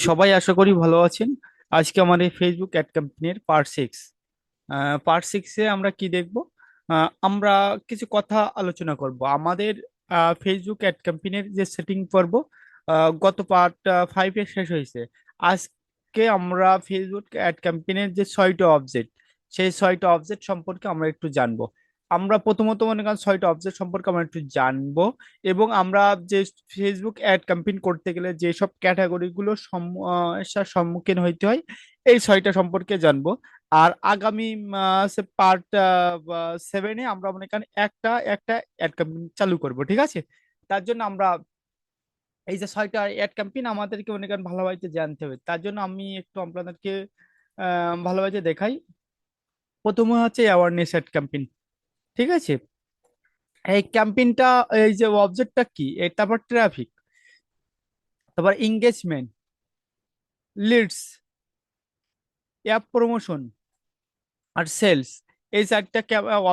সবাই আশা করি ভালো আছেন। আজকে আমার এই ফেসবুক অ্যাড কোম্পানির পার্ট 6। পার্ট 6-এ আমরা কি দেখব? আমরা কিছু কথা আলোচনা করব আমাদের ফেসবুক অ্যাড কোম্পানির যে সেটিং পর্ব গত পার্ট 5-এ শেষ হয়েছে। আজকে আমরা ফেসবুক অ্যাড কোম্পানির যে 6টা অবজেক্ট, সেই 6টা অবজেক্ট সম্পর্কে আমরা একটু জানবো। আমরা প্রথমত মনে করেন 6টা অবজেক্ট সম্পর্কে আমরা একটু জানবো, এবং আমরা যে ফেসবুক অ্যাড ক্যাম্পেইন করতে গেলে যেসব ক্যাটাগরিগুলো সমস্যার সম্মুখীন হইতে হয়, এই 6টা সম্পর্কে জানবো। আর আগামী পার্ট 7-এ আমরা মনে করেন একটা একটা অ্যাড ক্যাম্পেইন চালু করব, ঠিক আছে? তার জন্য আমরা এই যে 6টা অ্যাড ক্যাম্পেইন আমাদেরকে মনে করেন ভালোভাবে জানতে হবে। তার জন্য আমি একটু আপনাদেরকে ভালোভাবে দেখাই। প্রথমে হচ্ছে অ্যাওয়ারনেস অ্যাড ক্যাম্পেইন, ঠিক আছে? এই ক্যাম্পেইনটা, এই যে অবজেক্টটা কি, তারপর ট্রাফিক, তারপর এঙ্গেজমেন্ট, লিডস, অ্যাপ প্রমোশন, আর সেলস। এই 4টা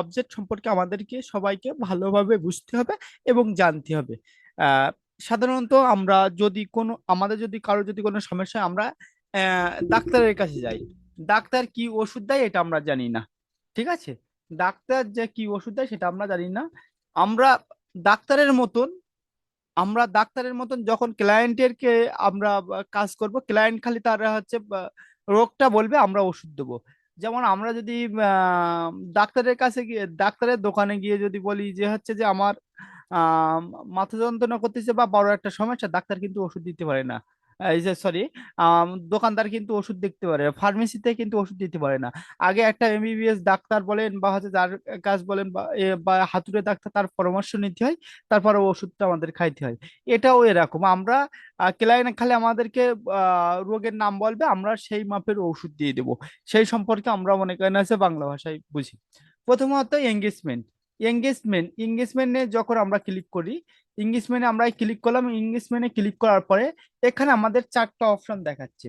অবজেক্ট সম্পর্কে আমাদেরকে সবাইকে ভালোভাবে বুঝতে হবে এবং জানতে হবে। আহ, সাধারণত আমরা যদি কোনো, আমাদের যদি কারো যদি কোনো সমস্যা হয়, আমরা ডাক্তারের কাছে যাই। ডাক্তার কি ওষুধ দেয় এটা আমরা জানি না, ঠিক আছে? ডাক্তার যে কি ওষুধ দেয় সেটা আমরা জানি না। আমরা ডাক্তারের মতন আমরা ডাক্তারের মতন যখন ক্লায়েন্টের কে আমরা কাজ করব, ক্লায়েন্ট খালি তারা হচ্ছে রোগটা বলবে, আমরা ওষুধ দেবো। যেমন আমরা যদি আহ, ডাক্তারের কাছে গিয়ে, ডাক্তারের দোকানে গিয়ে যদি বলি যে হচ্ছে যে আমার আহ মাথা যন্ত্রণা করতেছে বা বড় একটা সমস্যা, ডাক্তার কিন্তু ওষুধ দিতে পারে না। এই যে সরি, দোকানদার কিন্তু ওষুধ দেখতে পারে, ফার্মেসিতে কিন্তু ওষুধ দিতে পারে না। আগে একটা এমবিবিএস ডাক্তার বলেন বা হচ্ছে যার কাজ বলেন বা হাতুড়ে ডাক্তার, তার পরামর্শ নিতে হয়, তারপরে ওষুধটা আমাদের খাইতে হয়। এটাও এরকম, আমরা ক্লায়েন্ট খালি আমাদেরকে রোগের নাম বলবে, আমরা সেই মাপের ওষুধ দিয়ে দেবো। সেই সম্পর্কে আমরা মনে করেন আছে বাংলা ভাষায় বুঝি। প্রথমত এঙ্গেজমেন্ট। এঙ্গেজমেন্টে যখন আমরা ক্লিক করি, এঙ্গেজমেন্টে আমরা ক্লিক করলাম, এঙ্গেজমেন্টে ক্লিক করার পরে এখানে আমাদের 4টা অপশন দেখাচ্ছে।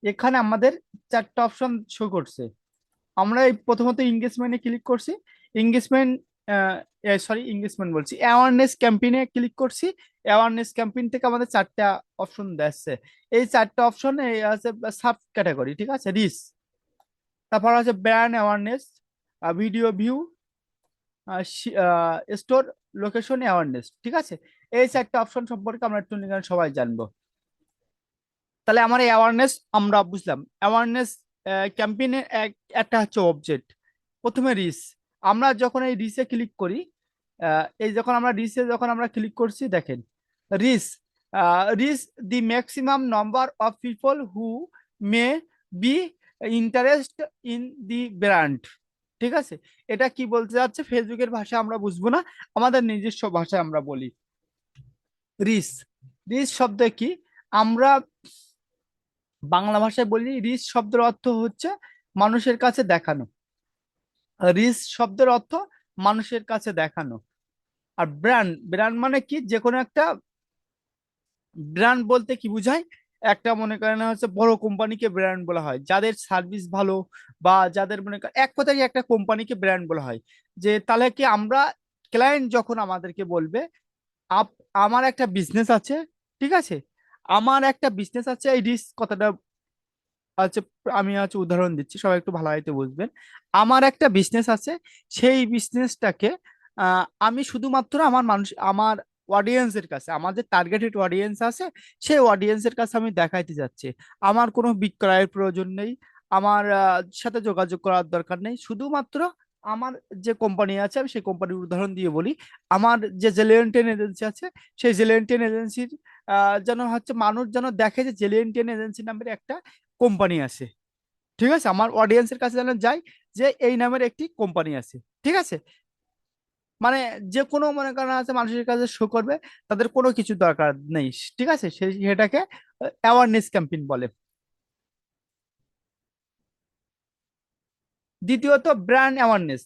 এখানে আমাদের 4টা অপশন শো করছে। আমরা এই প্রথমত এঙ্গেজমেন্টে ক্লিক করছি। এঙ্গেজমেন্ট সরি, এঙ্গেজমেন্ট বলছি, অ্যাওয়ারনেস ক্যাম্পেইনে ক্লিক করছি। অ্যাওয়ারনেস ক্যাম্পেইন থেকে আমাদের 4টা অপশন দিচ্ছে। এই 4টা অপশন আছে সাব ক্যাটাগরি, ঠিক আছে? রিস, তারপর আছে brand awareness, video view, store location awareness, ঠিক আছে? এই 4টা অপশন সম্পর্কে আমরা একটু সবাই জানবো। তাহলে আমার অ্যাওয়ারনেস আমরা বুঝলাম। অ্যাওয়ারনেস ক্যাম্পেইনের একটা হচ্ছে অবজেক্ট। প্রথমে রিস, আমরা যখন এই রিসে ক্লিক করি, এই যখন আমরা রিসে যখন আমরা ক্লিক করছি, দেখেন reach, reach the maximum number of people who may be interest in the brand, ঠিক আছে? এটা কি বলতে যাচ্ছে, ফেসবুকের ভাষা আমরা বুঝবো না, আমাদের নিজস্ব ভাষায় আমরা বলি রিস। রিস শব্দ কি? আমরা বাংলা ভাষায় বলি রিচ শব্দের অর্থ হচ্ছে মানুষের কাছে দেখানো। রিচ শব্দের অর্থ মানুষের কাছে দেখানো। আর ব্র্যান্ড, ব্র্যান্ড মানে কি, যে কোনো একটা ব্র্যান্ড বলতে কি বোঝায়? একটা মনে করেন হচ্ছে বড় কোম্পানিকে ব্র্যান্ড বলা হয়, যাদের সার্ভিস ভালো, বা যাদের মনে করেন এক কথায় একটা কোম্পানিকে ব্র্যান্ড বলা হয়। যে তাহলে কি আমরা, ক্লায়েন্ট যখন আমাদেরকে বলবে আমার একটা বিজনেস আছে, ঠিক আছে, আমার একটা বিজনেস আছে, এই রিস্ক কথাটা আচ্ছা, আমি উদাহরণ দিচ্ছি, সবাই একটু ভালোভাবে বুঝবেন। আমার একটা বিজনেস আছে, সেই বিজনেসটাকে আমি শুধুমাত্র আমার মানুষ, আমার অডিয়েন্সের কাছে, আমার যে টার্গেটেড অডিয়েন্স আছে, সেই অডিয়েন্সের কাছে আমি দেখাইতে যাচ্ছি। আমার কোনো বিক্রয়ের প্রয়োজন নেই, আমার সাথে যোগাযোগ করার দরকার নেই, শুধুমাত্র আমার যে কোম্পানি আছে, আমি সেই কোম্পানির উদাহরণ দিয়ে বলি। আমার যে জেলিয়ন্টেন এজেন্সি আছে, সেই জেলিয়ন্টেন এজেন্সির যেন হচ্ছে মানুষ যেন দেখে যে জেলিয়ন্টেন এজেন্সি নামের একটা কোম্পানি আছে, ঠিক আছে? আমার অডিয়েন্সের কাছে যেন যায় যে এই নামের একটি কোম্পানি আছে, ঠিক আছে? মানে যে কোনো মনে করেন আছে মানুষের কাছে শো করবে, তাদের কোনো কিছু দরকার নেই, ঠিক আছে? সেটাকে অ্যাওয়ারনেস ক্যাম্পেইন বলে। দ্বিতীয়ত ব্র্যান্ড অ্যাওয়ারনেস।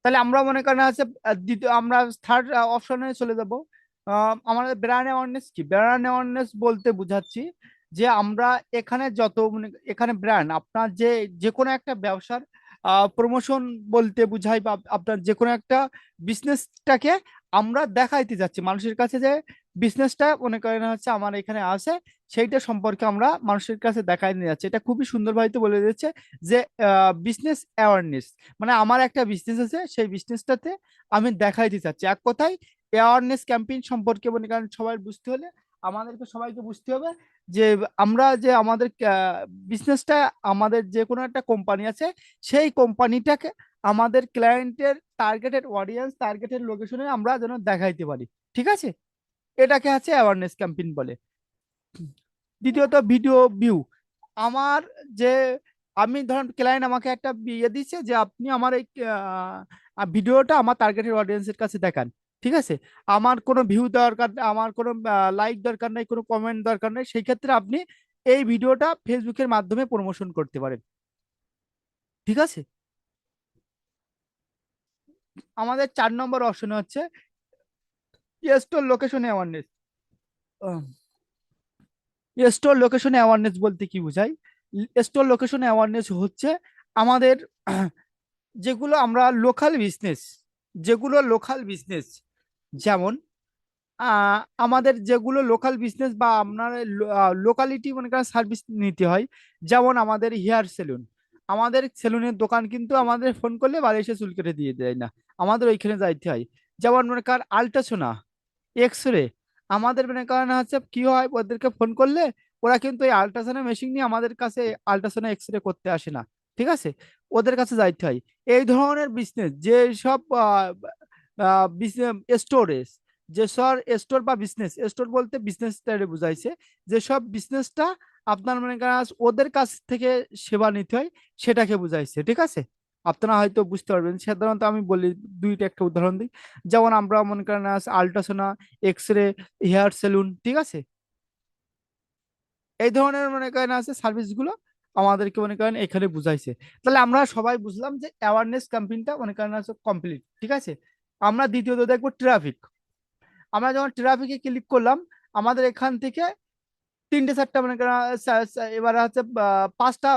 তাহলে আমরা মনে করেন আছে দ্বিতীয়, আমরা থার্ড অপশনে চলে যাব। আমাদের ব্র্যান্ড অ্যাওয়ারনেস কি? ব্র্যান্ড অ্যাওয়ারনেস বলতে বুঝাচ্ছি যে আমরা এখানে যত মানে এখানে ব্র্যান্ড, আপনার যে যে কোনো একটা ব্যবসার প্রমোশন বলতে বুঝাই বা আপনার যে কোনো একটা বিজনেসটাকে আমরা দেখাইতে যাচ্ছি মানুষের কাছে, যে বিজনেসটা মনে করেন হচ্ছে আমার এখানে আছে, সেইটা সম্পর্কে আমরা মানুষের কাছে দেখাই নিয়ে যাচ্ছি। এটা খুবই সুন্দরভাবে বলে দিচ্ছে যে বিজনেস অ্যাওয়ারনেস, মানে আমার একটা বিজনেস আছে, সেই বিজনেসটাতে আমি দেখাইতে চাচ্ছি। এক কথায় অ্যাওয়ারনেস ক্যাম্পেইন সম্পর্কে মনে করেন সবাই বুঝতে হলে আমাদেরকে সবাইকে বুঝতে হবে যে আমরা যে আমাদের বিজনেসটা, আমাদের যে কোনো একটা কোম্পানি আছে, সেই কোম্পানিটাকে আমাদের ক্লায়েন্টের টার্গেটেড অডিয়েন্স, টার্গেটেড লোকেশনে আমরা যেন দেখাইতে পারি। ঠিক আছে, এটাকে হচ্ছে অ্যাওয়ারনেস ক্যাম্পেইন বলে। দ্বিতীয়ত ভিডিও ভিউ। আমার যে, আমি ধরুন ক্লায়েন্ট আমাকে একটা ইয়ে দিচ্ছে যে আপনি আমার এই ভিডিওটা আমার টার্গেটেড অডিয়েন্সের কাছে দেখান। ঠিক আছে, আমার কোনো ভিউ দরকার, আমার কোনো লাইক দরকার নেই, কোনো কমেন্ট দরকার নেই, সেই ক্ষেত্রে আপনি এই ভিডিওটা ফেসবুকের মাধ্যমে প্রমোশন করতে পারেন। ঠিক আছে, আমাদের 4 নম্বর অপশন হচ্ছে store location awareness. Store location awareness বলতে কি বোঝায়? স্টোর লোকেশন অ্যাওয়ারনেস হচ্ছে আমাদের যেগুলো আমরা লোকাল বিজনেস, যেগুলো লোকাল বিজনেস, যেমন আমাদের যেগুলো লোকাল বিজনেস বা আপনার লোকালিটি মনে করেন সার্ভিস নিতে হয়। যেমন আমাদের হেয়ার সেলুন, আমাদের সেলুনের দোকান কিন্তু আমাদের ফোন করলে বাড়ি এসে চুল কেটে দিয়ে দেয় না, আমাদের ওইখানে যাইতে হয়। যেমন মনে করেন আল্ট্রাসোনা, এক্স রে, আমাদের মনে করেন হচ্ছে কি হয়, ওদেরকে ফোন করলে ওরা কিন্তু এই আল্ট্রাসোনা মেশিন নিয়ে আমাদের কাছে আল্ট্রাসোনা এক্স রে করতে আসে না। ঠিক আছে, ওদের কাছে যাইতে হয়। এই ধরনের বিজনেস যে সব স্টোরেজ, যেসব স্টোর বা বিজনেস, স্টোর বলতে বিজনেস বুঝাইছে, যেসব বিজনেসটা আপনার মনে করেন ওদের কাছ থেকে সেবা নিতে হয়, সেটাকে বুঝাইছে। ঠিক আছে, আপনারা হয়তো বুঝতে পারবেন। সাধারণত আমি বলি, দুইটা একটা উদাহরণ দিই। যেমন আমরা মনে করেন আল্ট্রাসোনা, এক্স রে, হেয়ার সেলুন, ঠিক আছে, এই ধরনের মনে করেন আছে সার্ভিস গুলো আমাদেরকে মনে করেন এখানে বুঝাইছে। তাহলে আমরা সবাই বুঝলাম যে অ্যাওয়ারনেস ক্যাম্পেইনটা মনে করেন আছে কমপ্লিট। ঠিক আছে, আমরা দ্বিতীয়ত দেখবো ট্রাফিক। আমরা যখন ট্রাফিকে ক্লিক করলাম, আমাদের এখান থেকে তিনটে চারটা মনে করেন এবার হচ্ছে পাঁচটা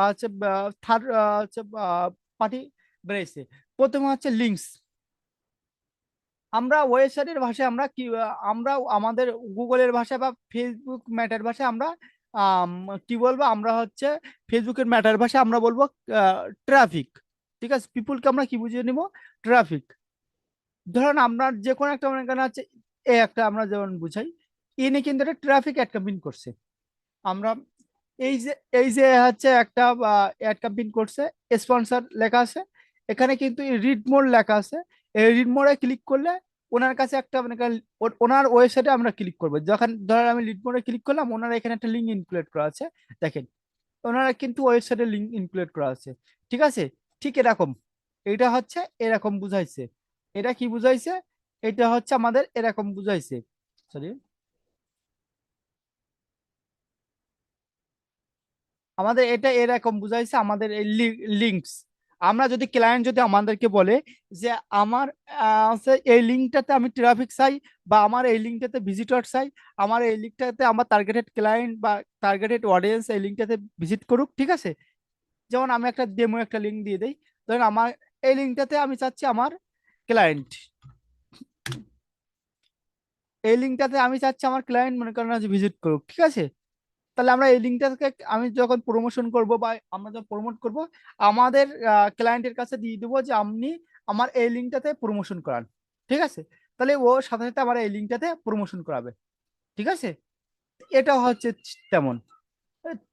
হচ্ছে থার্ড হচ্ছে পার্টি বেড়েছে। প্রথমে হচ্ছে লিঙ্কস। আমরা ওয়েবসাইটের ভাষায় আমরা কি আমরা আমাদের গুগলের ভাষায় বা ফেসবুক ম্যাটার ভাষায় আমরা আম, কি বলবো, আমরা হচ্ছে ফেসবুকের ম্যাটার ভাষায় আমরা বলবো ট্রাফিক। ঠিক আছে, পিপুলকে আমরা কি বুঝিয়ে নিব? ট্রাফিক। ধরেন আপনার যে কোনো একটা মনে করেন হচ্ছে এই একটা আমরা যেমন বুঝাই, ইনি কিন্তু একটা ট্রাফিক অ্যাড ক্যাম্পেইন করছে। আমরা এই যে হচ্ছে একটা অ্যাড ক্যাম্পেইন করছে, স্পন্সর লেখা আছে, এখানে কিন্তু রিড মোর লেখা আছে। এই রিড মোড়ে ক্লিক করলে ওনার কাছে একটা মানে ওনার ওয়েবসাইটে আমরা ক্লিক করবো। যখন ধরেন আমি রিড মোড়ে ক্লিক করলাম, ওনার এখানে একটা লিঙ্ক ইনক্লুড করা আছে, দেখেন ওনারা কিন্তু ওয়েবসাইটে লিঙ্ক ইনক্লুড করা আছে। ঠিক আছে, ঠিক এরকম এটা হচ্ছে এরকম বুঝাইছে। এটা কি বুঝাইছে? এটা হচ্ছে আমাদের এরকম বুঝাইছে। সরি, আমাদের এটা এরকম বুঝাইছে, আমাদের এই লিঙ্কস। আমরা যদি ক্লায়েন্ট যদি আমাদেরকে বলে যে আমার হচ্ছে এই লিঙ্কটাতে আমি ট্রাফিক চাই, বা আমার এই লিঙ্কটাতে ভিজিটর চাই, আমার এই লিঙ্কটাতে আমার টার্গেটেড ক্লায়েন্ট বা টার্গেটেড অডিয়েন্স এই লিঙ্কটাতে ভিজিট করুক। ঠিক আছে, যেমন আমি একটা ডেমো একটা লিঙ্ক দিয়ে দিই। ধরেন আমার এই লিঙ্কটাতে আমি চাচ্ছি আমার ক্লায়েন্ট, এই লিঙ্কটাতে আমি চাচ্ছি আমার ক্লায়েন্ট মনে করেন ভিজিট করুক। ঠিক আছে, তাহলে আমরা এই লিঙ্কটাকে আমি যখন প্রমোশন করব বা আমরা যখন প্রমোট করব, আমাদের ক্লায়েন্টের কাছে দিয়ে দেবো যে আপনি আমার এই লিঙ্কটাতে প্রমোশন করান। ঠিক আছে, তাহলে ও সাথে সাথে আমার এই লিঙ্কটাতে প্রমোশন করাবে। ঠিক আছে, এটা হচ্ছে তেমন।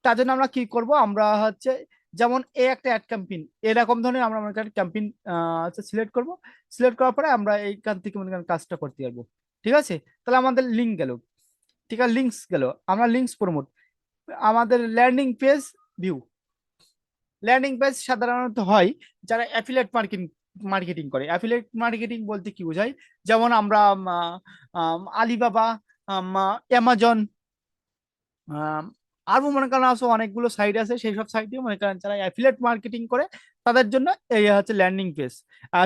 তার জন্য আমরা কি করব, আমরা হচ্ছে যেমন এই একটা অ্যাড ক্যাম্পেইন, এরকম ধরনের আমরা মনে করেন ক্যাম্পেইন সিলেক্ট করব। সিলেক্ট করার পরে আমরা এইখান থেকে মনে করেন কাজটা করতে পারবো। ঠিক আছে, তাহলে আমাদের লিঙ্ক গেল। ঠিক আছে, লিঙ্কস গেল, আমরা লিঙ্কস প্রমোট। আমাদের landing page view. Landing page সাধারণত হয় যারা অ্যাফিলিয়েট মার্কেটিং মার্কেটিং করে। অ্যাফিলিয়েট মার্কেটিং বলতে কি বোঝায়? যেমন আমরা আলিবাবা, অ্যামাজন, আরো মনে করেন আছে অনেকগুলো সাইট আছে, সেই সব সাইটে মনে করেন যারা অ্যাফিলিয়েট মার্কেটিং করে তাদের জন্য এই হচ্ছে ল্যান্ডিং পেজ।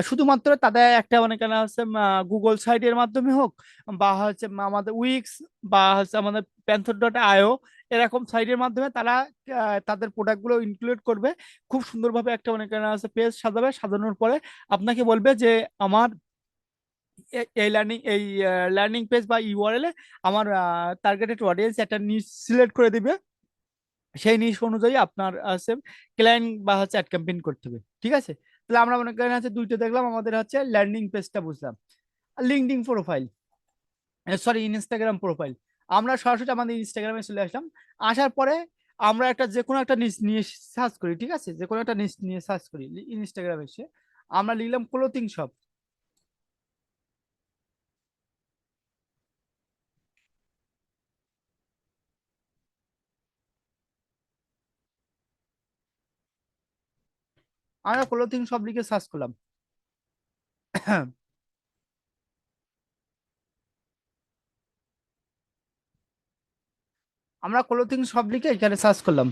শুধুমাত্র তাদের একটা মনে করেন হচ্ছে গুগল সাইটের মাধ্যমে হোক, বা হচ্ছে আমাদের উইক্স, বা হচ্ছে আমাদের প্যান্থর ডট আইও, এরকম সাইটের মাধ্যমে তারা তাদের প্রোডাক্ট গুলো ইনক্লুড করবে, খুব সুন্দরভাবে একটা অনেক আছে পেজ সাজাবে, সাজানোর পরে আপনাকে বলবে যে আমার এই লার্নিং পেজ বা ইউআরএল এ আমার টার্গেটেড অডিয়েন্স একটা নিশ সিলেক্ট করে দিবে, সেই নিশ অনুযায়ী আপনার ক্লায়েন্ট বা হচ্ছে অ্যাড ক্যাম্পেইন করতে হবে, ঠিক আছে। তাহলে আমরা মনে করেন হচ্ছে দুইটা দেখলাম, আমাদের হচ্ছে ল্যান্ডিং পেজটা বুঝলাম, LinkedIn profile, sorry Instagram profile. আমরা সরাসরি আমাদের ইনস্টাগ্রামে চলে আসলাম, আসার পরে আমরা একটা যে কোনো একটা নিশ নিয়ে সার্চ করি, ঠিক আছে, যে কোনো একটা নিশ নিয়ে সার্চ করি ইনস্টাগ্রামে এসে আমরা লিখলাম ক্লোথিং শপ। আমরা ক্লোথিং শপ লিখে সার্চ করলাম। আমরা ক্লোথিং শপ লিখে এখানে সার্চ করলাম।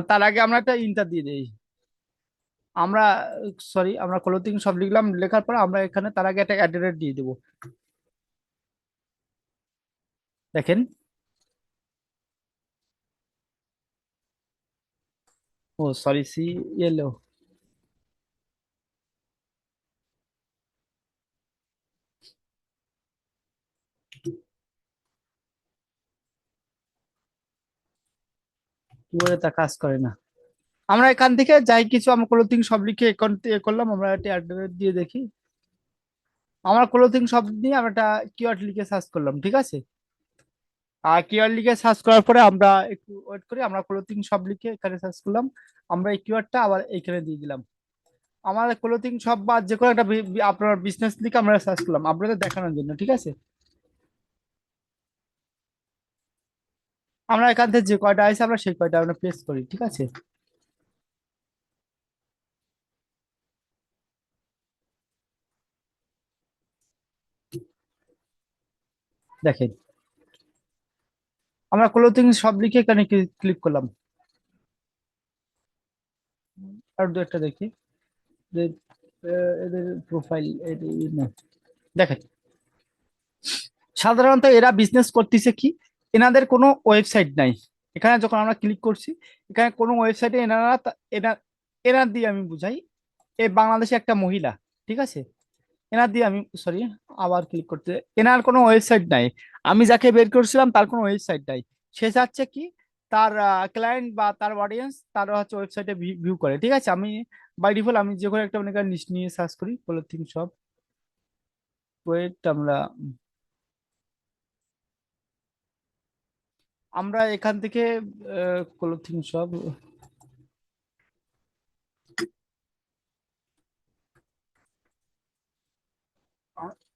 তার আগে আমরা একটা ইন্টার দিয়ে দিই। আমরা সরি আমরা ক্লোথিং শপ লিখলাম, লেখার পর আমরা এখানে তার আগে একটা অ্যাড্রেস দিয়ে দেবো, দেখেন। ও সরি সি এল ও, কি বলে তা কাজ করে না। আমরা এখান থেকে যাই কিছু আমরা ক্লোথিং শপ লিখে করলাম, আমরা একটা অ্যাড্রেস দিয়ে দেখি। আমার ক্লোথিং শপ নিয়ে আমরা একটা কিওয়ার্ড লিখে সার্চ করলাম, ঠিক আছে। আর কিওয়ার্ড লিখে সার্চ করার পরে আমরা একটু ওয়েট করি, আমরা ক্লোথিং শপ লিখে এখানে সার্চ করলাম, আমরা এই কিওয়ার্ডটা আবার এইখানে দিয়ে দিলাম। আমাদের ক্লোথিং শপ বা যে কোনো একটা আপনার বিজনেস লিখে আমরা সার্চ করলাম আপনাদের দেখানোর জন্য, ঠিক আছে। আমরা এখান থেকে যে কয়টা আছে আমরা সেই কয়টা আমরা পেস্ট করি, ঠিক আছে। দেখেন আমরা ক্লোথিং শপ লিখে এখানে ক্লিক করলাম। আর দু একটা দেখি যে এদের প্রোফাইল না, দেখেন সাধারণত এরা বিজনেস করতেছে কি, এনাদের কোনো ওয়েবসাইট নাই। এখানে যখন আমরা ক্লিক করছি, এখানে কোনো ওয়েবসাইটে এনারা এনার এনার দিয়ে আমি বুঝাই, এই বাংলাদেশে একটা মহিলা, ঠিক আছে, এনার দিয়ে আমি সরি আবার ক্লিক করতে, এনার কোনো ওয়েবসাইট নাই। আমি যাকে বের করছিলাম তার কোনো ওয়েবসাইট নাই। সে চাচ্ছে কি তার ক্লায়েন্ট বা তার অডিয়েন্স তার হচ্ছে ওয়েবসাইটে ভিউ করে, ঠিক আছে। আমি বাই ডিফল্ট আমি যে কোনো একটা মনে করেন নিশ নিয়ে সার্চ করি পলিথিন সব, ওয়েট আমরা আমরা এখান থেকে ক্লোথিং সব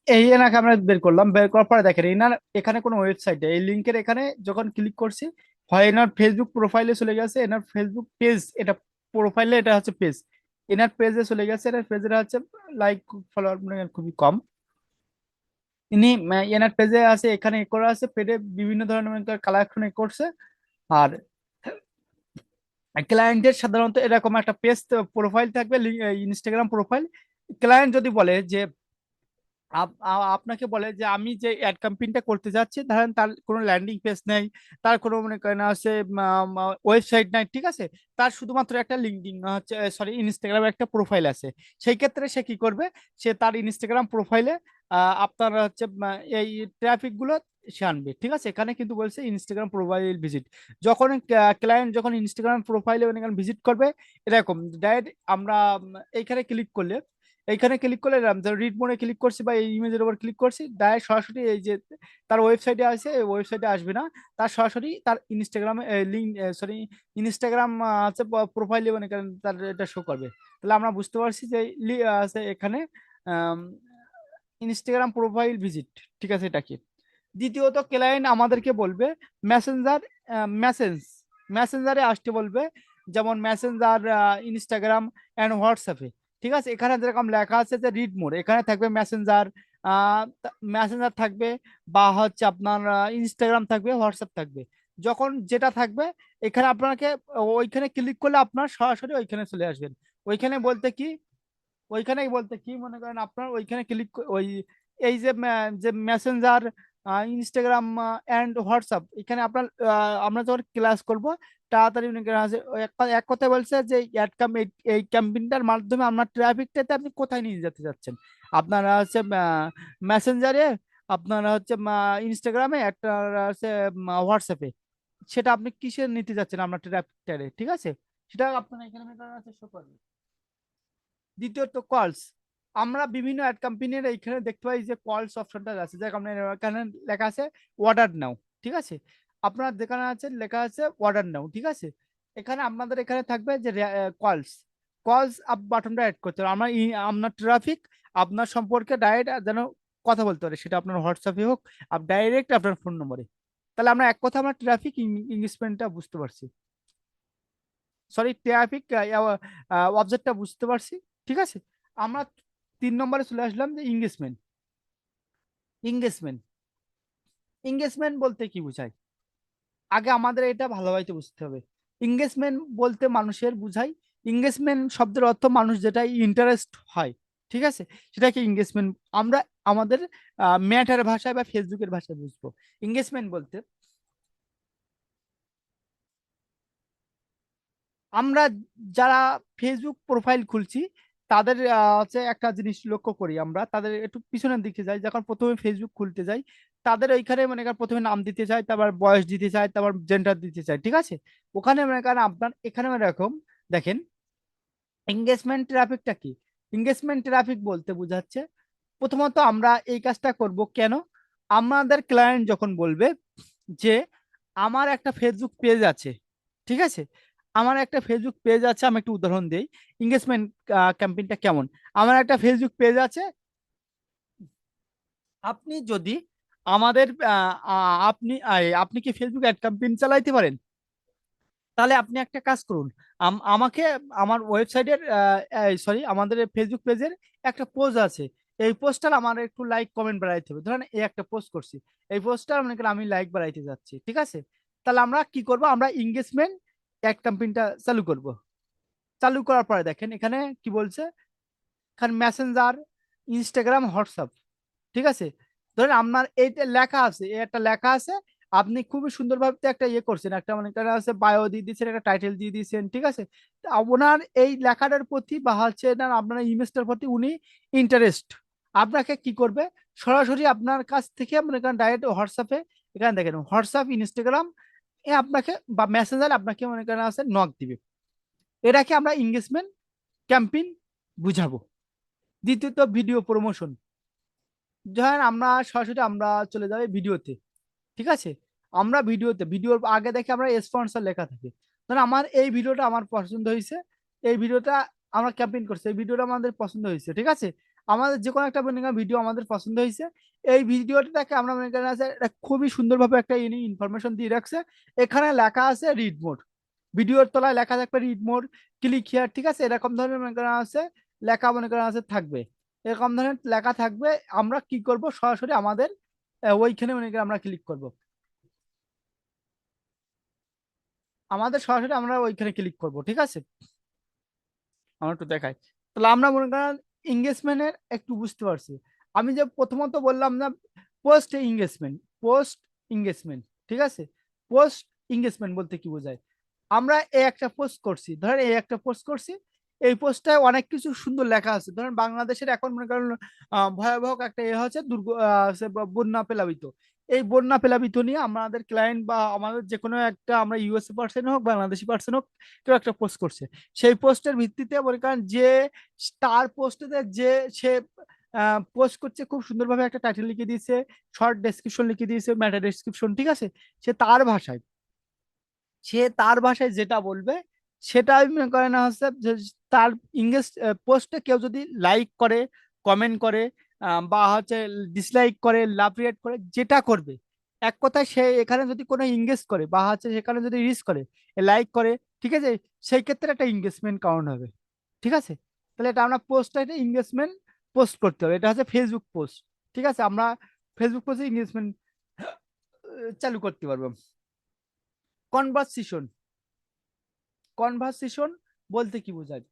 এই এনাকে আমরা বের করলাম, বের করার পরে দেখেন এনার এখানে কোনো ওয়েবসাইট এই লিঙ্কের এখানে যখন ক্লিক করছি, হয় এনার ফেসবুক প্রোফাইলে চলে গেছে, এনার ফেসবুক পেজ, এটা প্রোফাইলে এটা হচ্ছে পেজ, এনার পেজে চলে গেছে, এনার পেজের হচ্ছে লাইক ফলোয়ার খুবই কম। ইনি এনার পেজে আছে, এখানে এ করা আছে, পেজে বিভিন্ন ধরনের কালেকশন করছে। আর ক্লায়েন্টের সাধারণত এরকম একটা পেজ প্রোফাইল থাকবে, ইনস্টাগ্রাম প্রোফাইল। ক্লায়েন্ট যদি বলে যে আপনাকে বলে যে আমি যে অ্যাড ক্যাম্পেইনটা করতে যাচ্ছি, ধরেন তার কোনো ল্যান্ডিং পেজ নেই, তার কোনো মনে করেন আছে ওয়েবসাইট নাই, ঠিক আছে, তার শুধুমাত্র একটা লিঙ্কডিন হচ্ছে সরি ইনস্টাগ্রামে একটা প্রোফাইল আছে। সেই ক্ষেত্রে সে কি করবে, সে তার ইনস্টাগ্রাম প্রোফাইলে আপনার হচ্ছে এই ট্রাফিক গুলো সে আনবে, ঠিক আছে। এখানে কিন্তু বলছে ইনস্টাগ্রাম প্রোফাইল ভিজিট, যখন ক্লায়েন্ট যখন ইনস্টাগ্রাম প্রোফাইলে ভিজিট করবে, এরকম ডাইরেক্ট আমরা এইখানে ক্লিক করলে, এইখানে ক্লিক করলে রিড মোডে ক্লিক করছি বা এই ইমেজের উপর ক্লিক করছি, ডাইরেক্ট সরাসরি এই যে তার ওয়েবসাইটে আছে এই ওয়েবসাইটে আসবে না, তার সরাসরি তার ইনস্টাগ্রামে লিঙ্ক সরি ইনস্টাগ্রাম আছে প্রোফাইলে তার এটা শো করবে। তাহলে আমরা বুঝতে পারছি যে আছে এখানে ইনস্টাগ্রাম প্রোফাইল ভিজিট, ঠিক আছে এটা কি। দ্বিতীয়ত ক্লায়েন্ট আমাদেরকে বলবে মেসেঞ্জার, মেসেঞ্জ মেসেঞ্জারে আসতে বলবে, যেমন মেসেঞ্জার, ইনস্টাগ্রাম অ্যান্ড হোয়াটসঅ্যাপে, ঠিক আছে। এখানে যেরকম লেখা আছে যে রিড মোড, এখানে থাকবে মেসেঞ্জার, মেসেঞ্জার থাকবে, বা হচ্ছে আপনার ইনস্টাগ্রাম থাকবে, হোয়াটসঅ্যাপ থাকবে। যখন যেটা থাকবে এখানে আপনাকে ওইখানে ক্লিক করলে আপনার সরাসরি ওইখানে চলে আসবেন। ওইখানে বলতে কি, ওইখানেই বলতে কি মনে করেন আপনার ওইখানে ক্লিক ওই এই যে যে মেসেঞ্জার ইনস্টাগ্রাম অ্যান্ড হোয়াটসঅ্যাপ। এখানে আপনার আমরা যখন ক্লাস করব তাড়াতাড়ি মনে করেন আছে এক কথায় বলছে যে অ্যাড ক্যাম্প, এই ক্যাম্পেইনটার মাধ্যমে আপনার ট্রাফিকটাতে আপনি কোথায় নিয়ে যেতে চাচ্ছেন। আপনারা হচ্ছে মেসেঞ্জারে, আপনারা হচ্ছে ইনস্টাগ্রামে, একটা হচ্ছে হোয়াটসঅ্যাপে, সেটা আপনি কিসে নিতে যাচ্ছেন আপনার ট্রাফিকটারে, ঠিক আছে, সেটা আপনারা এখানে মনে করেন আছে শো করবে। দ্বিতীয়ত কলস, আমরা বিভিন্ন অ্যাড কোম্পানির এইখানে দেখতে পাই যে কলস অপশনটা আছে, যাক আপনার এখানে লেখা আছে অর্ডার নাও, ঠিক আছে, আপনার যেখানে আছে লেখা আছে অর্ডার নাও, ঠিক আছে, এখানে আপনাদের এখানে থাকবে যে কলস, কলস আপ বাটনটা অ্যাড করতে হবে। আপনার ট্রাফিক আপনার সম্পর্কে ডাইরেক্ট যেন কথা বলতে পারে, সেটা আপনার হোয়াটসঅ্যাপে হোক, ডাইরেক্ট আপনার ফোন নম্বরে। তাহলে আমরা এক কথা আমরা ট্রাফিক ইংলিশমেন্টটা বুঝতে পারছি, সরি ট্রাফিক অবজেক্টটা বুঝতে পারছি, ঠিক আছে। আমরা 3 নম্বরে চলে আসলাম যে ইংগেজমেন্ট। ইংগেজমেন্ট ইংগেজমেন্ট বলতে কি বোঝায়, আগে আমাদের এটা ভালোভাবে বুঝতে হবে। ইংগেজমেন্ট বলতে মানুষের বুঝায়, ইংগেজমেন্ট শব্দের অর্থ মানুষ যেটা ইন্টারেস্ট হয়, ঠিক আছে, সেটাকে ইংগেজমেন্ট আমরা আমাদের ম্যাটার ভাষায় বা ফেসবুকের ভাষায় বুঝবো। ইংগেজমেন্ট বলতে আমরা যারা ফেসবুক প্রোফাইল খুলছি তাদের হচ্ছে একটা জিনিস লক্ষ্য করি, আমরা তাদের একটু পিছনের দিকে যাই, যখন প্রথমে ফেসবুক খুলতে যাই তাদের ওইখানে মনে করেন প্রথমে নাম দিতে চাই, তারপর বয়স দিতে চাই, তারপর জেন্ডার দিতে চাই, ঠিক আছে। ওখানে মনে করেন আপনার এখানে এরকম দেখেন এঙ্গেজমেন্ট ট্রাফিকটা কি। এঙ্গেজমেন্ট ট্রাফিক বলতে বোঝাচ্ছে প্রথমত আমরা এই কাজটা করব কেন, আমাদের ক্লায়েন্ট যখন বলবে যে আমার একটা ফেসবুক পেজ আছে, ঠিক আছে, আমার একটা ফেসবুক পেজ আছে, আমি একটা উদাহরণ দিই এঙ্গেজমেন্ট ক্যাম্পেইনটা কেমন। আমার একটা ফেসবুক পেজ আছে, আপনি যদি আমাদের আপনি কি ফেসবুক অ্যাড ক্যাম্পেইন চালাইতে পারেন, তাহলে আপনি একটা কাজ করুন, আমাকে আমার ওয়েবসাইটের সরি আমাদের ফেসবুক পেজের একটা পোস্ট আছে, এই পোস্টটার আমার একটু লাইক কমেন্ট বাড়াইতে হবে। ধরেন এই একটা পোস্ট করছি, এই পোস্টটার মনে করেন আমি লাইক বাড়াইতে যাচ্ছি, ঠিক আছে, তাহলে আমরা কি করব, আমরা এঙ্গেজমেন্ট অ্যাড ক্যাম্পেইনটা চালু করব। চালু করার পরে দেখেন এখানে কি বলছে, এখানে মেসেঞ্জার, ইনস্টাগ্রাম, হোয়াটসঅ্যাপ, ঠিক আছে। ধরেন আপনার এইটা লেখা আছে, এই একটা লেখা আছে, আপনি খুবই সুন্দরভাবে একটা ইয়ে করছেন, একটা মানে একটা আছে বায়ো দিয়ে দিয়েছেন, একটা টাইটেল দিয়ে দিয়েছেন, ঠিক আছে। তা ওনার এই লেখাটার প্রতি বা হচ্ছে না আপনার ইমেজটার প্রতি উনি ইন্টারেস্ট, আপনাকে কি করবে, সরাসরি আপনার কাছ থেকে মনে করেন ডাইরেক্ট হোয়াটসঅ্যাপে, এখানে দেখেন হোয়াটসঅ্যাপ, ইনস্টাগ্রাম এ আপনাকে বা মেসেঞ্জার আপনাকে মনে করেন আছে নক দিবে। এটাকে আমরা এঙ্গেজমেন্ট ক্যাম্পেইন বুঝাবো। দ্বিতীয়ত ভিডিও প্রমোশন, ধরেন আমরা সরাসরি আমরা চলে যাবে ভিডিওতে, ঠিক আছে, আমরা ভিডিওর আগে দেখে আমরা স্পন্সর লেখা থাকে, ধরেন আমার এই ভিডিওটা আমার পছন্দ হয়েছে, এই ভিডিওটা আমরা ক্যাম্পেইন করছি, এই ভিডিওটা আমাদের পছন্দ হয়েছে, ঠিক আছে, আমাদের যে কোনো একটা ভিডিও আমাদের পছন্দ হয়েছে, এই ভিডিওটাকে আমরা মনে করেন আছে এটা খুবই সুন্দরভাবে একটা ইনফরমেশন দিয়ে রাখছে, এখানে লেখা আছে রিড মোর, ভিডিওর তলায় লেখা থাকবে রিড মোর, ক্লিক হিয়ার, ঠিক আছে, এরকম ধরনের মনে করেন আছে লেখা মনে করেন আছে থাকবে, এরকম ধরনের লেখা থাকবে। আমরা কি করব, সরাসরি আমাদের ওইখানে মনে করেন আমরা ক্লিক করব, আমাদের সরাসরি আমরা ওইখানে ক্লিক করব, ঠিক আছে। আমরা একটু দেখাই, তাহলে আমরা মনে করেন এঙ্গেজমেন্টের একটু বুঝতে পারছি। আমি যে প্রথমত বললাম না পোস্ট এঙ্গেজমেন্ট, পোস্ট এঙ্গেজমেন্ট, ঠিক আছে, পোস্ট এঙ্গেজমেন্ট বলতে কি বোঝায়, আমরা এই একটা পোস্ট করছি, ধরেন এই একটা পোস্ট করছি, এই পোস্টটায় অনেক কিছু সুন্দর লেখা আছে, ধরেন বাংলাদেশের এখন মনে করেন ভয়াবহ একটা এ হচ্ছে বন্যা প্লাবিত, এই বন্যা প্লাবিত নিয়ে আমাদের ক্লায়েন্ট বা আমাদের যে কোনো একটা আমরা ইউএসএ পার্সন হোক বাংলাদেশি পার্সন হোক, কেউ একটা পোস্ট করছে, সেই পোস্টের ভিত্তিতে মনে করেন যে তার পোস্টে যে সে পোস্ট করছে, খুব সুন্দরভাবে একটা টাইটেল লিখে দিয়েছে, শর্ট ডেসক্রিপশন লিখে দিয়েছে, ম্যাটা ডেসক্রিপশন, ঠিক আছে, সে তার ভাষায়, সে তার ভাষায় যেটা বলবে সেটা আমি মনে করেন হচ্ছে যে তার ইংলিশ পোস্টে কেউ যদি লাইক করে, কমেন্ট করে, বা হচ্ছে ডিসলাইক করে, লাভ রিয়েক্ট করে, যেটা করবে, এক কথায় সে এখানে যদি কোনো ইংগেজ করে বা হচ্ছে সেখানে যদি রিচ করে, লাইক করে, ঠিক আছে, সেই ক্ষেত্রে একটা ইংগেজমেন্ট কাউন্ট হবে, ঠিক আছে। তাহলে এটা আমরা পোস্টটা এটা ইংগেজমেন্ট পোস্ট করতে হবে, এটা হচ্ছে ফেসবুক পোস্ট, ঠিক আছে, আমরা ফেসবুক পোস্টে ইংগেজমেন্ট চালু করতে পারবো। কনভার্সেশন, কনভার্সেশন বলতে কি বোঝায়,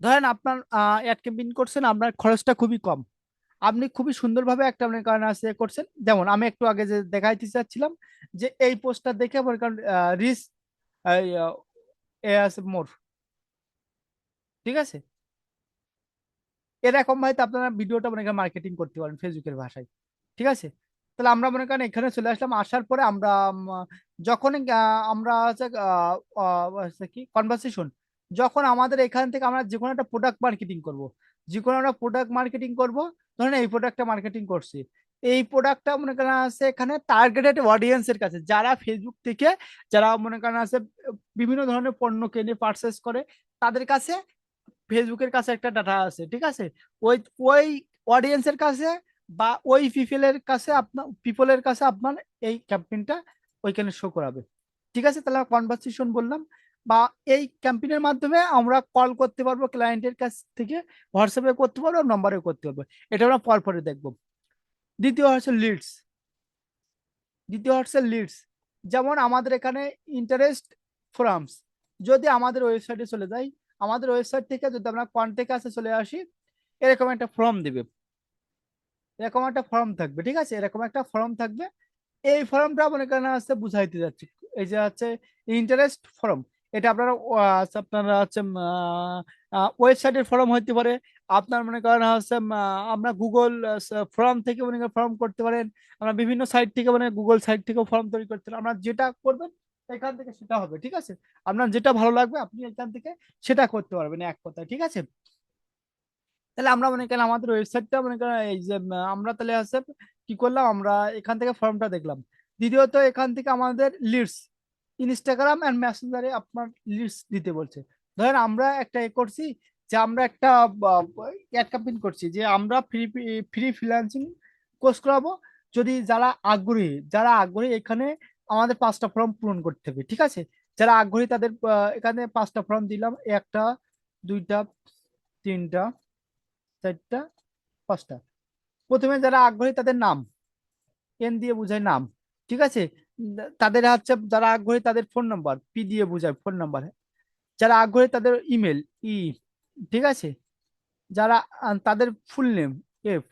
ধরেন আপনার অ্যাড ক্যাম্পেইন করছেন, আপনার খরচটা খুবই কম, আপনি খুবই সুন্দরভাবে একটা মনে করেন আছে করছেন। যেমন আমি একটু আগে যে দেখাইতে চাচ্ছিলাম যে এই পোস্টটা দেখে মনে করেন রিস এ আছে মোর, ঠিক আছে, এরকম ভাই তো আপনারা ভিডিওটা মনে করেন মার্কেটিং করতে পারেন ফেসবুকের ভাষায়, ঠিক আছে। তাহলে আমরা মনে করেন এখানে চলে আসলাম, আসার পরে আমরা যখন আমরা হচ্ছে কি কনভারসেশন, যখন আমাদের এখান থেকে আমরা যে কোনো একটা প্রোডাক্ট মার্কেটিং করব, যে কোনো একটা প্রোডাক্ট মার্কেটিং করব, ধরেন এই প্রোডাক্টটা মার্কেটিং করছি, এই প্রোডাক্টটা মনে করেন আছে এখানে টার্গেটেড অডিয়েন্সের কাছে, যারা ফেসবুক থেকে, যারা মনে করেন আছে বিভিন্ন ধরনের পণ্য কেনে পারচেস করে, তাদের কাছে ফেসবুকের কাছে একটা ডাটা আছে, ঠিক আছে। ওই ওই অডিয়েন্সের কাছে বা ওই পিপলের কাছে আপনার এই ক্যাম্পেইনটা ওইখানে শো করাবে, ঠিক আছে। তাহলে কনভারসেশন বললাম, বা এই ক্যাম্পেইনের মাধ্যমে আমরা কল করতে পারবো ক্লায়েন্টের কাছ থেকে, হোয়াটসঅ্যাপে করতে পারবো, নম্বরে করতে পারবো। এটা আমরা পরে দেখবো। দ্বিতীয় হচ্ছে লিডস। দ্বিতীয় হচ্ছে লিডস, যেমন আমাদের এখানে ইন্টারেস্ট ফোরামস, যদি আমাদের ওয়েবসাইটে চলে যাই, আমাদের ওয়েবসাইট থেকে যদি আমরা কন্টেক্ট আছে চলে আসি, এরকম একটা ফর্ম দিবে, এরকম একটা ফর্ম থাকবে, ঠিক আছে, এরকম একটা ফর্ম থাকবে। এই ফর্মটা মনে করেন হচ্ছে বুঝাইতে যাচ্ছি, এই যে হচ্ছে ইন্টারেস্ট ফর্ম, এটা আপনারা আপনারা হচ্ছে ওয়েবসাইটের ফর্ম হইতে পারে, আপনার মনে করেন হচ্ছে আমরা গুগল ফর্ম থেকে মনে করেন ফর্ম করতে পারেন, আমরা বিভিন্ন সাইট থেকে মানে গুগল সাইট থেকেও ফর্ম তৈরি করতে পারেন, আমরা যেটা করবেন এখান থেকে সেটা হবে, ঠিক আছে। আপনার যেটা ভালো লাগবে আপনি এখান থেকে সেটা করতে পারবেন এক কথায়, ঠিক আছে। তাহলে আমরা মনে করেন আমাদের ওয়েবসাইটটা মনে করেন এই যে আমরা তাহলে আছে কি করলাম, আমরা এখান থেকে ফর্মটা দেখলাম। দ্বিতীয়ত এখান থেকে আমাদের লিডস, ইনস্টাগ্রাম এন্ড মেসেঞ্জারে আপনার লিডস দিতে বলছে। ধরেন আমরা একটা করছি যে আমরা একটা অ্যাড ক্যাম্পেইন করছি যে আমরা ফ্রি ফ্রি ফ্রিল্যান্সিং কোর্স করাবো, যদি যারা আগ্রহী এখানে আমাদের 5টা ফর্ম পূরণ করতে হবে, ঠিক আছে। যারা আগ্রহী তাদের এখানে 5টা ফর্ম দিলাম, একটা, দুইটা, তিনটা, চারটা, পাঁচটা। প্রথমে যারা আগ্রহী তাদের নাম, এন দিয়ে বোঝায় নাম, ঠিক আছে। তাদের হচ্ছে যারা আগ্রহী তাদের ফোন নাম্বার, পি দিয়ে বোঝায় ফোন নাম্বার। যারা আগ্রহী তাদের ইমেল, ই, ঠিক আছে। যারা তাদের ফুল নেম, এফ।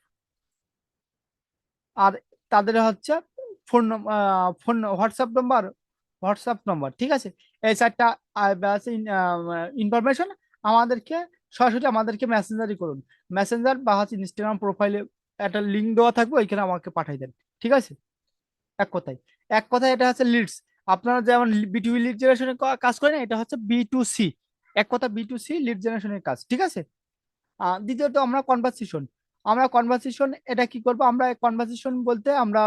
আর তাদের হচ্ছে ফোন হোয়াটসঅ্যাপ নম্বর, ঠিক আছে। এই চারটা ইনফরমেশন আমাদেরকে সরাসরি আমাদেরকে মেসেঞ্জারই করুন, মেসেঞ্জার বা হচ্ছে ইনস্টাগ্রাম প্রোফাইলে একটা লিঙ্ক দেওয়া থাকবে, ওইখানে আমাকে পাঠাই দেন, ঠিক আছে। এক কথায়, এক কথায় এটা হচ্ছে লিডস। আপনারা যেমন বিটুবি লিড জেনারেশনের কাজ করেন, এটা হচ্ছে বি টু সি, এক কথা বি টু সি লিড জেনারেশনের কাজ, ঠিক আছে। দ্বিতীয়ত আমরা কনভারসেশন এটা কি করব, আমরা কনভারসেশন বলতে আমরা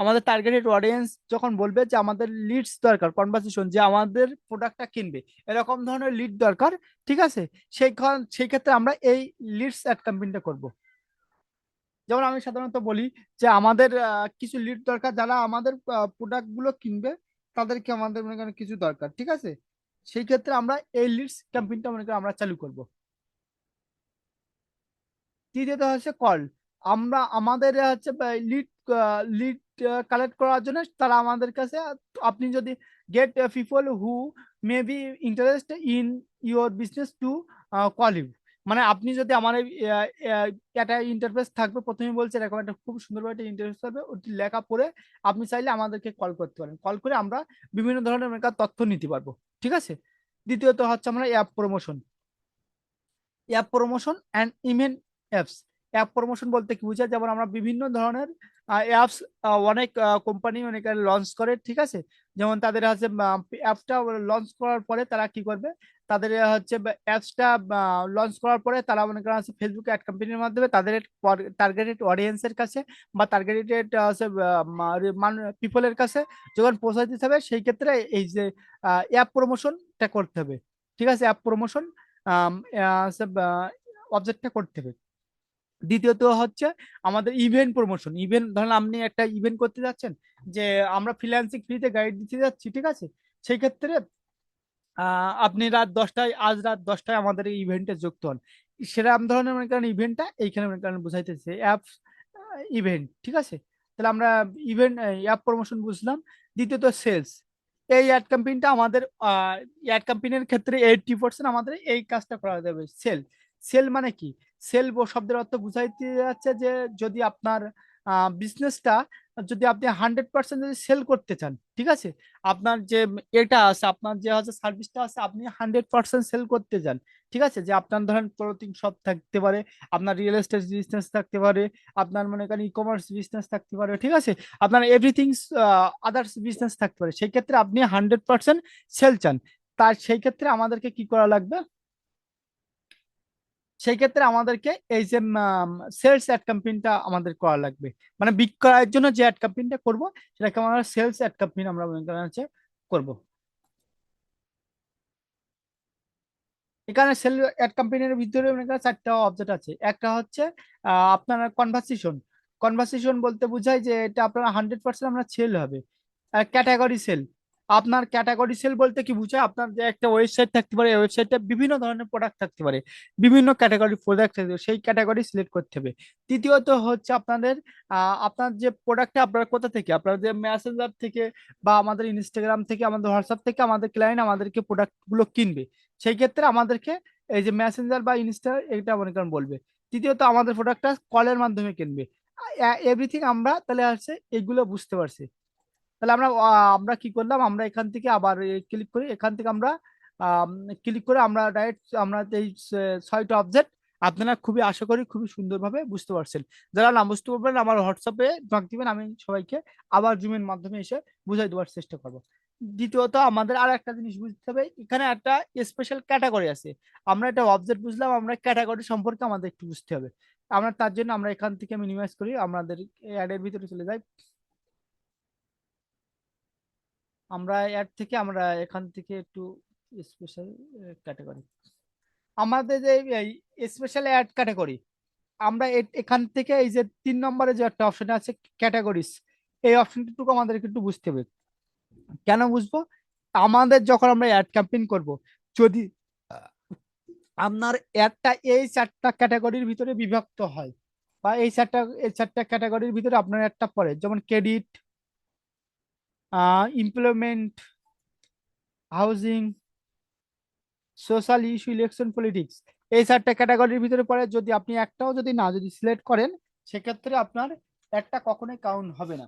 আমাদের টার্গেটেড অডিয়েন্স যখন বলবে যে আমাদের লিডস দরকার, কনভারসেশন যে আমাদের প্রোডাক্টটা কিনবে, এরকম ধরনের লিড দরকার, ঠিক আছে। সেই ক্ষেত্রে আমরা এই লিডস অ্যাড ক্যাম্পেইনটা করব। যেমন আমি সাধারণত বলি যে আমাদের কিছু লিড দরকার, যারা আমাদের প্রোডাক্ট গুলো কিনবে, তাদেরকে আমাদের মনে করেন কিছু দরকার, ঠিক আছে। সেই ক্ষেত্রে আমরা এই লিডস ক্যাম্পেইনটা মনে করেন আমরা চালু করব। তৃতীয়ত হচ্ছে কল, আমরা আমাদের হচ্ছে লিড লিড কালেক্ট করার জন্য তারা আমাদের কাছে, আপনি যদি get people who may be interest in your business to call you, মানে আপনি যদি আমার একটা ইন্টারফেস থাকবে, প্রথমে বলছে এরকম একটা খুব সুন্দরভাবে একটা ইন্টারফেস থাকবে, ওটি লেখা পড়ে আপনি চাইলে আমাদেরকে কল করতে পারেন, কল করে আমরা বিভিন্ন ধরনের তথ্য নিতে পারবো, ঠিক আছে। দ্বিতীয়ত হচ্ছে আমরা app promotion and email apps. App promotion বলতে কি বোঝায়, যেমন আমরা বিভিন্ন ধরনের অ্যাপস, অনেক কোম্পানি অনেক লঞ্চ করে, ঠিক আছে। যেমন তাদের হচ্ছে অ্যাপসটা লঞ্চ করার পরে তারা কি করবে, তাদের হচ্ছে অ্যাপসটা লঞ্চ করার পরে তারা মনে করেন হচ্ছে ফেসবুক অ্যাড কোম্পানির মাধ্যমে তাদের টার্গেটেড অডিয়েন্সের কাছে বা টার্গেটেড হচ্ছে পিপলের কাছে যখন পৌঁছাতে হবে, সেই ক্ষেত্রে এই যে অ্যাপ প্রমোশনটা করতে হবে, ঠিক আছে। অ্যাপ প্রমোশন অবজেক্টটা করতে হবে। দ্বিতীয়ত হচ্ছে আমাদের ইভেন্ট প্রমোশন, ইভেন্ট ধরেন আপনি একটা ইভেন্ট করতে যাচ্ছেন, যে আমরা ফ্রিল্যান্সিং ফ্রিতে গাইড দিতে যাচ্ছি, ঠিক আছে। সেই ক্ষেত্রে আপনি আজ রাত 10টায় আমাদের এই ইভেন্টে যুক্ত হন, সেরকম ধরনের মনে করেন ইভেন্টটা এইখানে মনে করেন বুঝাইতেছে অ্যাপ ইভেন্ট, ঠিক আছে। তাহলে আমরা ইভেন্ট অ্যাপ প্রমোশন বুঝলাম। দ্বিতীয়ত সেলস, এই অ্যাড ক্যাম্পেইনটা আমাদের অ্যাড ক্যাম্পেইনের ক্ষেত্রে 80% আমাদের এই কাজটা করা যাবে, সেল। সেল মানে কি? সেল শব্দের অর্থ বুঝাইতে যাচ্ছে যে যদি আপনার বিজনেসটা, যদি আপনি 100% যদি সেল করতে চান, ঠিক আছে, আপনার যে এটা আছে, আপনার যে হচ্ছে সার্ভিসটা আছে, আপনি 100% সেল করতে চান, ঠিক আছে, যে আপনার ধরেন ক্লোথিং শপ থাকতে পারে, আপনার রিয়েল এস্টেট বিজনেস থাকতে পারে, আপনার মনে করেন ই কমার্স বিজনেস থাকতে পারে, ঠিক আছে, আপনার এভরিথিং আদার্স বিজনেস থাকতে পারে, সেই ক্ষেত্রে আপনি 100% সেল চান। তার সেই ক্ষেত্রে আমাদেরকে কি করা লাগবে? সেই ক্ষেত্রে আমাদেরকে এই যে সেলস অ্যাড ক্যাম্পেইনটা আমাদের করা লাগবে। মানে বিক্রয়ের জন্য যে অ্যাড ক্যাম্পেইনটা করব, সেটাকে আমরা সেলস অ্যাড ক্যাম্পেইন আমরা মনে করেন হচ্ছে করব। এখানে সেল অ্যাড ক্যাম্পেইনের ভিতরে মনে করেন চারটা অবজেক্ট আছে। একটা হচ্ছে আপনার কনভার্সেশন। কনভার্সেশন বলতে বোঝায় যে এটা আপনার 100% আমরা সেল হবে। Category sale. আপনার ক্যাটাগরি সেল বলতে কি বোঝায়? আপনার যে একটা ওয়েবসাইট থাকতে পারে, এই ওয়েবসাইটে বিভিন্ন ধরনের প্রোডাক্ট থাকতে পারে, বিভিন্ন ক্যাটাগরি প্রোডাক্ট থাকতে পারে, সেই ক্যাটাগরি সিলেক্ট করতে হবে। তৃতীয়ত হচ্ছে আপনাদের আপনার যে প্রোডাক্টটা আপনার কোথা থেকে, আপনার যে মেসেঞ্জার থেকে বা আমাদের ইনস্টাগ্রাম থেকে, আমাদের হোয়াটসঅ্যাপ থেকে আমাদের ক্লায়েন্ট আমাদেরকে প্রোডাক্ট গুলো কিনবে, সেই ক্ষেত্রে আমাদেরকে এই যে মেসেঞ্জার বা ইনস্টা এটা মনে করেন বলবে। তৃতীয়ত আমাদের প্রোডাক্টটা কলের মাধ্যমে কিনবে। এভরিথিং আমরা তাহলে আছে এগুলো বুঝতে পারছি। তাহলে আমরা কি করলাম, আমরা এখান থেকে আবার ক্লিক করি, এখান থেকে আমরা ক্লিক করে আমরা ডাইরেক্ট আমরা এই 6টা অবজেক্ট আপনারা খুবই আশা করি খুবই সুন্দরভাবে বুঝতে পারছেন। যারা না বুঝতে পারবেন আমার হোয়াটসঅ্যাপে নক দিবেন, আমি সবাইকে আবার জুমের মাধ্যমে এসে বুঝাই দেওয়ার চেষ্টা করব। দ্বিতীয়ত আমাদের আর একটা জিনিস বুঝতে হবে, এখানে একটা স্পেশাল ক্যাটাগরি আছে। আমরা এটা অবজেক্ট বুঝলাম, আমরা ক্যাটাগরি সম্পর্কে আমাদের একটু বুঝতে হবে। আমরা তার জন্য আমরা এখান থেকে মিনিমাইজ করি, আমাদের অ্যাডের ভিতরে চলে যাই। আমরা অ্যাড থেকে আমরা এখান থেকে একটু স্পেশাল ক্যাটাগরি, আমাদের যে স্পেশাল অ্যাড ক্যাটাগরি, আমরা এখান থেকে এই যে 3 নম্বরে যে একটা অপশন আছে ক্যাটাগরিজ, এই অপশনটুকু আমাদের একটু বুঝতে হবে। কেন বুঝবো? আমাদের যখন আমরা অ্যাড ক্যাম্পেইন করব, যদি আপনার অ্যাডটা এই 4টা ক্যাটাগরির ভিতরে বিভক্ত হয়, বা এই চারটা ক্যাটাগরির ভিতরে আপনার একটা পড়ে, যেমন credit, employment, housing, social issue, election, politics, এই 4টা ক্যাটাগরির ভিতরে পড়ে, যদি আপনি একটাও যদি না যদি সিলেক্ট করেন, সেক্ষেত্রে আপনার একটা কখনোই কাউন্ট হবে না,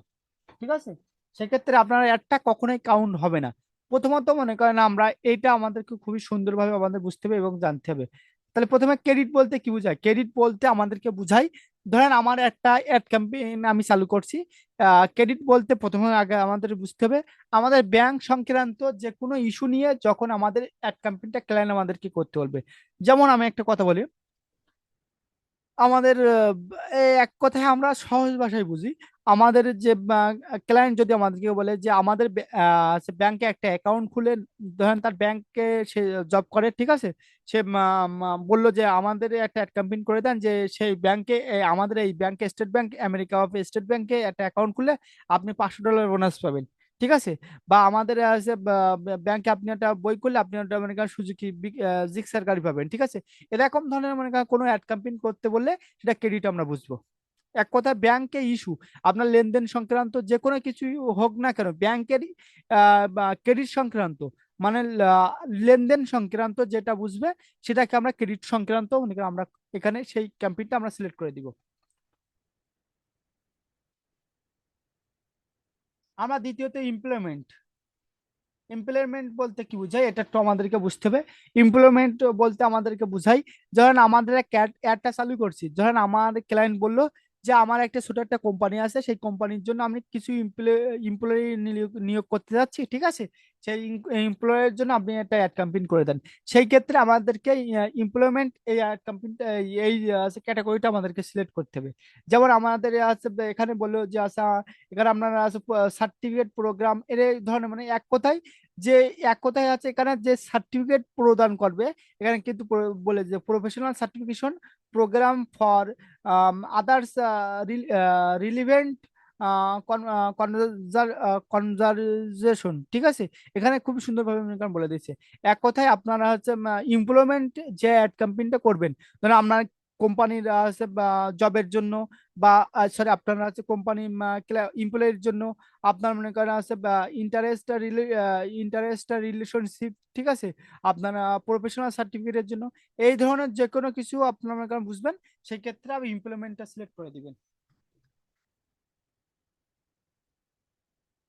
ঠিক আছে, সেক্ষেত্রে আপনার একটা কখনোই কাউন্ট হবে না। প্রথমত মনে করেন আমরা এটা আমাদেরকে খুবই সুন্দরভাবে আমাদের বুঝতে হবে এবং জানতে হবে। তাহলে প্রথমে ক্রেডিট বলতে কি বোঝায়? ক্রেডিট বলতে আমাদেরকে বুঝাই, ধরেন আমার একটা অ্যাড ক্যাম্পেইন আমি চালু করছি। ক্রেডিট বলতে প্রথমে আগে আমাদের বুঝতে হবে আমাদের ব্যাংক সংক্রান্ত যে কোনো ইস্যু নিয়ে যখন আমাদের অ্যাড ক্যাম্পেইনটা ক্লায়েন্ট আমাদেরকে করতে বলবে। যেমন আমি একটা কথা বলি, আমাদের এই এক কথায় আমরা সহজ ভাষায় বুঝি, আমাদের যে ক্লায়েন্ট যদি আমাদেরকে বলে যে আমাদের ব্যাংকে একটা অ্যাকাউন্ট খুলে, ধরেন তার ব্যাংকে সে জব করে, ঠিক আছে, সে বললো যে আমাদের একটা ক্যাম্পেইন করে দেন যে সেই ব্যাংকে আমাদের এই ব্যাংকে state bank America of state ব্যাংকে একটা অ্যাকাউন্ট খুলে আপনি $500 বোনাস পাবেন, ঠিক আছে, বা আমাদের আছে ব্যাংকে আপনি একটা বই করলে আপনি একটা মানে সুজুকি জিক্সার গাড়ি পাবেন, ঠিক আছে, এরকম ধরনের মানে কোনো অ্যাড ক্যাম্পেইন করতে বললে সেটা ক্রেডিট আমরা বুঝবো। এক কথায় ব্যাংকে ইস্যু, আপনার লেনদেন সংক্রান্ত যে কোনো কিছু হোক না কেন ব্যাংকের ক্রেডিট সংক্রান্ত, মানে লেনদেন সংক্রান্ত যেটা বুঝবে সেটাকে আমরা ক্রেডিট সংক্রান্ত মনে করি, আমরা এখানে সেই ক্যাম্পেইনটা আমরা সিলেক্ট করে দিব। আমরা দ্বিতীয়ত ইমপ্লয়মেন্ট। এমপ্লয়মেন্ট বলতে কি বোঝায় এটা একটু আমাদেরকে বুঝতে হবে। এমপ্লয়মেন্ট বলতে আমাদেরকে বুঝাই, ধরেন আমাদের একটা অ্যাডটা চালু করছি, ধরেন আমার ক্লায়েন্ট বললো যে আমার একটা ছোট একটা কোম্পানি আছে, সেই কোম্পানির জন্য আমি কিছু এমপ্লয়ি নিয়োগ করতে যাচ্ছি, ঠিক আছে, সেই এমপ্লয়ের জন্য আপনি একটা অ্যাড ক্যাম্পেইন করে দেন। সেই ক্ষেত্রে আমাদেরকে এমপ্লয়মেন্ট এই অ্যাড ক্যাম্পেইনটা এই ক্যাটাগরিটা আমাদেরকে সিলেক্ট করতে হবে। যেমন আমাদের আছে এখানে বললো যে আচ্ছা এখানে আপনারা আছে সার্টিফিকেট প্রোগ্রাম এর এই ধরনের, মানে এক কথায় যে এক কথায় আছে এখানে যে সার্টিফিকেট প্রদান করবে, এখানে কিন্তু বলে যে professional certification program for others relevant conservation, ঠিক আছে, এখানে খুব সুন্দরভাবে এখানে বলে দিচ্ছে। এক কথায় আপনারা হচ্ছে এমপ্লয়মেন্ট যে অ্যাড ক্যাম্পেইনটা করবেন, ধরেন আপনার কোম্পানির আছে বা জবের জন্য, বা সরি আপনার আছে কোম্পানি এমপ্লয়ের জন্য, আপনার মনে করেন আছে বা ইন্টারেস্ট রিলেশনশিপ, ঠিক আছে, আপনার প্রফেশনাল সার্টিফিকেটের জন্য, এই ধরনের যে কোনো কিছু আপনার মনে করেন বুঝবেন, সেই ক্ষেত্রে আপনি ইমপ্লিমেন্টটা সিলেক্ট করে দিবেন।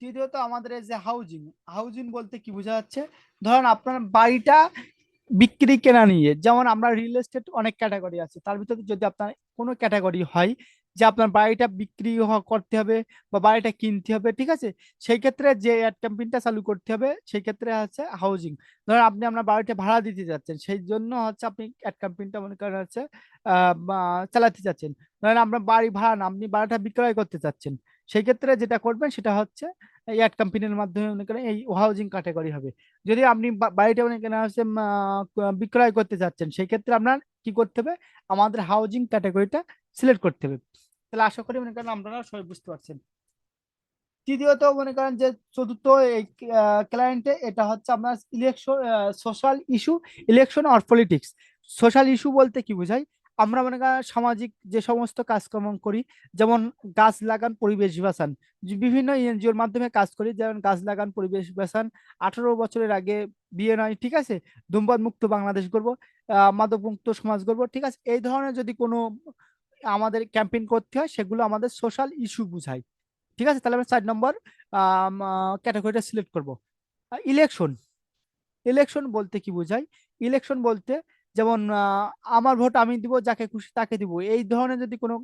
তৃতীয়ত আমাদের এই যে হাউজিং, হাউজিং বলতে কি বোঝা যাচ্ছে, ধরেন আপনার বাড়িটা বিক্রি কেনা নিয়ে, যেমন আমরা রিয়েল এস্টেট অনেক ক্যাটাগরি আছে, তার ভিতরে যদি আপনার কোনো ক্যাটাগরি হয় যে আপনার বাড়িটা বিক্রি করতে হবে বা বাড়িটা কিনতে হবে, ঠিক আছে, সেই ক্ষেত্রে যে অ্যাড ক্যাম্পেইনটা চালু করতে হবে সেই ক্ষেত্রে হচ্ছে হাউজিং। ধরেন আপনি আপনার বাড়িটা ভাড়া দিতে যাচ্ছেন, সেই জন্য হচ্ছে আপনি অ্যাড ক্যাম্পেইনটা মনে করেন হচ্ছে চালাতে চাচ্ছেন। ধরেন আপনার বাড়ি ভাড়া না, আপনি বাড়িটা বিক্রয় করতে চাচ্ছেন, সেই ক্ষেত্রে যেটা করবেন সেটা হচ্ছে এই অ্যাড ক্যাম্পেইনের মাধ্যমে মনে করেন এই হাউজিং ক্যাটাগরি হবে। যদি আপনি বাড়িটা মানে কেনা হচ্ছে বিক্রয় করতে চাচ্ছেন, সেই ক্ষেত্রে আপনার কি করতে হবে, আমাদের হাউজিং ক্যাটাগরিটা সিলেক্ট করতে হবে। তাহলে আশা করি মনে করেন আপনারা সবাই বুঝতে পারছেন। তৃতীয়ত মনে করেন যে চতুর্থ এই ক্লায়েন্টে, এটা হচ্ছে আপনার election, social issue, election or politics. Social issue বলতে কি বোঝায়, আমরা মনে করেন সামাজিক যে সমস্ত কাজকর্ম করি, যেমন গাছ লাগান পরিবেশ বাঁচান, যে বিভিন্ন এনজিওর মাধ্যমে কাজ করি, যেমন গাছ লাগান পরিবেশ বাঁচান, 18 বছরের আগে বিয়ে নয়, ঠিক আছে, ধূমপান মুক্ত বাংলাদেশ গড়বো, মাদক মুক্ত সমাজ গড়বো, ঠিক আছে, এই ধরনের যদি কোনো আমাদের ক্যাম্পেইন করতে হয় সেগুলো আমাদের সোশ্যাল ইস্যু বুঝায়। ঠিক আছে, তাহলে আমরা 4 নম্বর ক্যাটাগরিটা সিলেক্ট করব। ইলেকশন, ইলেকশন বলতে কি বোঝায়, ইলেকশন বলতে যেমন আমার ভোট আমি দিব, যাকে খুশি তাকে দিব, এই ধরনের যদি কোনো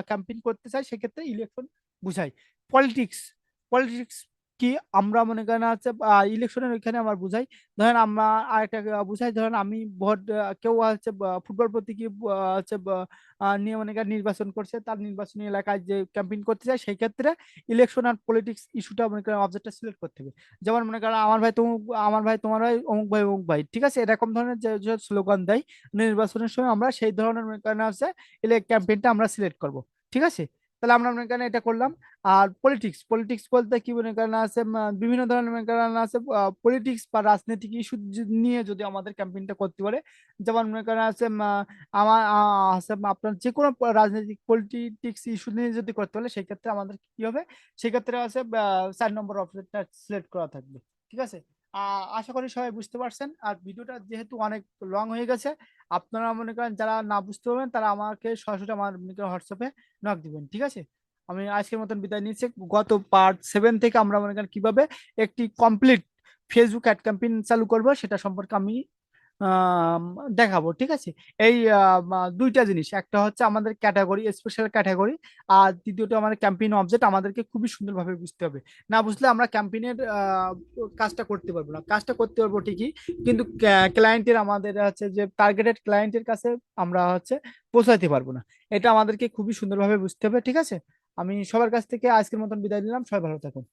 ক্যাম্পেইন করতে চাই সেক্ষেত্রে ইলেকশন বুঝায়। পলিটিক্স, পলিটিক্স কি, আমরা মনে করেন হচ্ছে ইলেকশনের ওইখানে আমার বুঝাই, ধরেন আমরা আরেকটা বুঝাই, ধরেন আমি ভোট কেউ হচ্ছে ফুটবল প্রতীকী হচ্ছে নিয়ে মনে করেন নির্বাচন করছে, তার নির্বাচনী এলাকায় যে ক্যাম্পেইন করতে চাই, সেই ক্ষেত্রে ইলেকশন আর পলিটিক্স ইস্যুটা মনে করেন অবজেক্টটা সিলেক্ট করতে হবে। যেমন মনে করেন আমার ভাই তুমি, আমার ভাই তোমার ভাই, অমুক ভাই অমুক ভাই, ঠিক আছে, এরকম ধরনের যে যে স্লোগান দেয় নির্বাচনের সময়, আমরা সেই ধরনের মনে করেন আছে ক্যাম্পেইনটা আমরা সিলেক্ট করব। ঠিক আছে, তাহলে আমরা মনে করেন এটা করলাম। আর পলিটিক্স, পলিটিক্স বলতে কি মনে করেন আছে, বিভিন্ন ধরনের মনে করেন আছে পলিটিক্স বা রাজনৈতিক ইস্যু নিয়ে যদি আমাদের ক্যাম্পেইনটা করতে পারে, যেমন মনে করেন আছে আমার আছে আপনার যে কোনো রাজনৈতিক পলিটিক্স ইস্যু নিয়ে যদি করতে পারে, সেক্ষেত্রে আমাদের কি হবে, সেক্ষেত্রে আছে 4 নম্বর অপশনটা সিলেক্ট করা থাকবে। ঠিক আছে, আশা করি সবাই বুঝতে পারছেন। আর ভিডিওটা যেহেতু অনেক লং হয়ে গেছে, আপনারা মনে করেন যারা না বুঝতে পারবেন তারা আমাকে সরাসরি আমার হোয়াটসঅ্যাপে নক দিবেন। ঠিক আছে, আমি আজকের মতন বিদায় নিচ্ছি। গত পার্ট 7 থেকে আমরা মনে করেন কিভাবে একটি কমপ্লিট ফেসবুক অ্যাড ক্যাম্পেইন চালু করব সেটা সম্পর্কে আমি আম, দেখাবো। ঠিক আছে, এই দুইটা জিনিস, একটা হচ্ছে আমাদের ক্যাটাগরি, স্পেশাল ক্যাটাগরি, আর দ্বিতীয়টা আমাদের ক্যাম্পেইন অবজেক্ট, আমাদেরকে খুবই সুন্দরভাবে বুঝতে হবে। না বুঝলে আমরা ক্যাম্পেইনের কাজটা করতে পারবো না, কাজটা করতে পারবো ঠিকই, কিন্তু ক্লায়েন্টের আমাদের হচ্ছে যে টার্গেটেড ক্লায়েন্টের কাছে আমরা হচ্ছে পৌঁছাতে পারবো না। এটা আমাদেরকে খুবই সুন্দরভাবে বুঝতে হবে। ঠিক আছে, আমি সবার কাছ থেকে আজকের মতন বিদায় নিলাম, সবাই ভালো থাকুন।